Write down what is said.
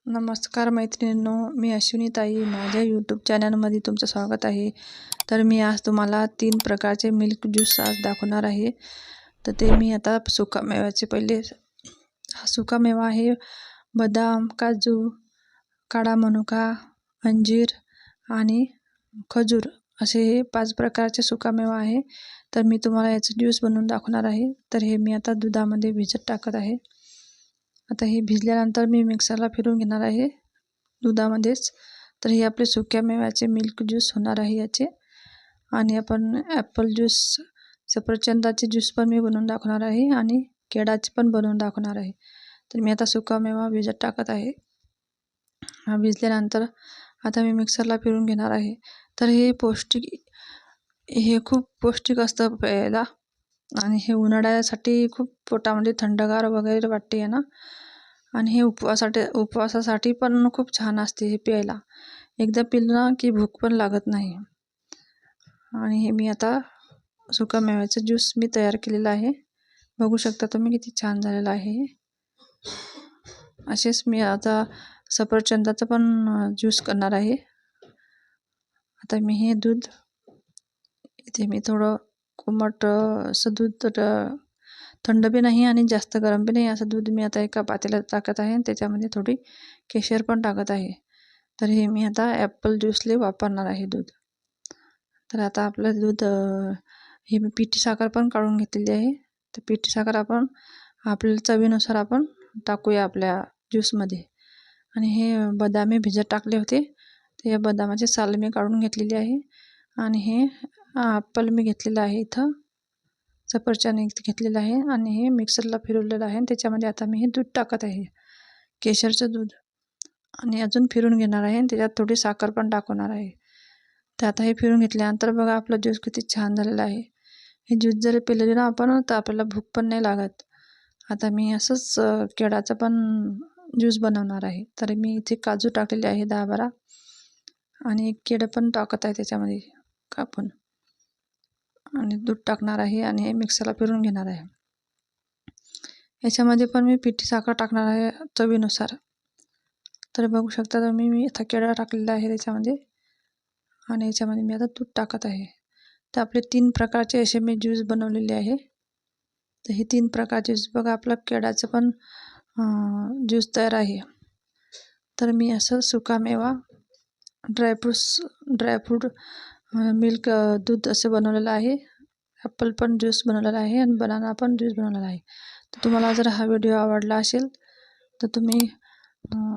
नमस्कार मैत्रिणींनो, मी अश्विनी ताई. माझ्या यूट्यूब चॅनलमध्ये तुमचं स्वागत आहे. तर मी आज तुम्हाला 3 प्रकारचे मिल्क ज्यूस आज दाखवणार आहे. तर ते मी आता सुकामेव्याचे पहिले हा सुकामेवा आहे बदाम, काजू, काळा मनुका, अंजीर आणि खजूर असे हे 5 प्रकारचे सुकामेवा आहे. तर मी तुम्हाला याचं ज्यूस बनवून दाखवणार आहे. तर हे मी आता दुधामध्ये भिजत टाकत आहे. आता हे भिजल्यानंतर मी मिक्सरला फिरवून घेणार आहे दुधामध्येच. तर हे आपले सुक्या मेव्याचे मिल्क ज्यूस होणार आहे याचे. आणि आपण ॲपल ज्यूस, सफरचंदाचे ज्यूस पण मी बनवून दाखवणार आहे आणि केळाचे पण बनवून दाखवणार आहे. तर मी आता सुका मेवा भिजत टाकत आहे. हा भिजल्यानंतर आता मी मिक्सरला फिरवून घेणार आहे. तर हे खूप पौष्टिक असतं प्यायला आणि हे उन्हाळ्यासाठी खूप पोटामध्ये थंडगार वगैरे वाटते ना. आणि हे उपवासासाठी पण खूप छान असते हे प्यायला. एकदा पिलं की भूक पण लागत नाही. आणि हे मी आता सुकामेव्याचं ज्यूस मी तयार केलेलं आहे. बघू शकता तुम्ही किती छान झालेलं आहे. असेच मी आता सफरचंदाचं पण ज्यूस करणार आहे. आता मी हे दूध इथे मी थोडं कोमट असं दूध, थंड बी नाही आणि जास्त गरम बी नाही, असं दूध मी आता एका पातेल्यात टाकत आहे. त्याच्यामध्ये थोडी केशर पण टाकत आहे. तर हे मी आता ॲपल ज्यूसले वापरणार आहे दूध. तर आता आपलं दूध हे मी पिठी साखर पण काढून घेतलेली आहे. तर पिठी साखर आपण आपल्या चवीनुसार आपण टाकूया आपल्या ज्यूसमध्ये. आणि हे बदाम मी भिजत टाकले होते, तर या बदामाची साल मी काढून घेतलेली आहे. आणि हे ॲपल मी घेतलेलं आहे, इथं सफरचंद घेतलेलं आहे आणि हे मिक्सरला फिरवलेलं आहे. त्याच्यामध्ये आता मी हे दूध टाकत आहे, केशरचं दूध, आणि अजून फिरून घेणार आहे. आणि त्याच्यात थोडी साखर पण टाकवणार आहे. तर आता हे फिरून घेतल्यानंतर बघा आपला ज्यूस किती छान झालेला आहे. हे ज्यूस जर पिले ना आपण तर आपल्याला भूक पण नाही लागत. आता मी असंच केळाचं पण ज्यूस बनवणार आहे. तर मी इथे काजू टाकलेले आहे 10-12 आणि एक केळं पण टाकत आहे त्याच्यामध्ये कापून, आणि दूध टाकणार आहे आणि हे मिक्सरला फिरून घेणार आहे. याच्यामध्ये पण मी पिठी साखर टाकणार आहे चवीनुसार. तर बघू शकता तुम्ही मी आता केळं टाकलेलं आहे त्याच्यामध्ये, आणि याच्यामध्ये मी आता दूध टाकत आहे. तर आपले 3 प्रकारचे असे मी ज्यूस बनवलेले आहे. तर हे 3 प्रकारचे ज्यूस बघा, आपलं केळाचं पण ज्यूस तयार आहे. तर मी असं सुकामेवा, ड्रायफ्रूट, मिल्क, दूध असं बनवलेलं आहे. ॲपल पण ज्यूस बनवलेला आहे आणि बनाना पण ज्यूस बनवलेला आहे. तर तुम्हाला जर हा व्हिडिओ आवडला असेल तर तुम्ही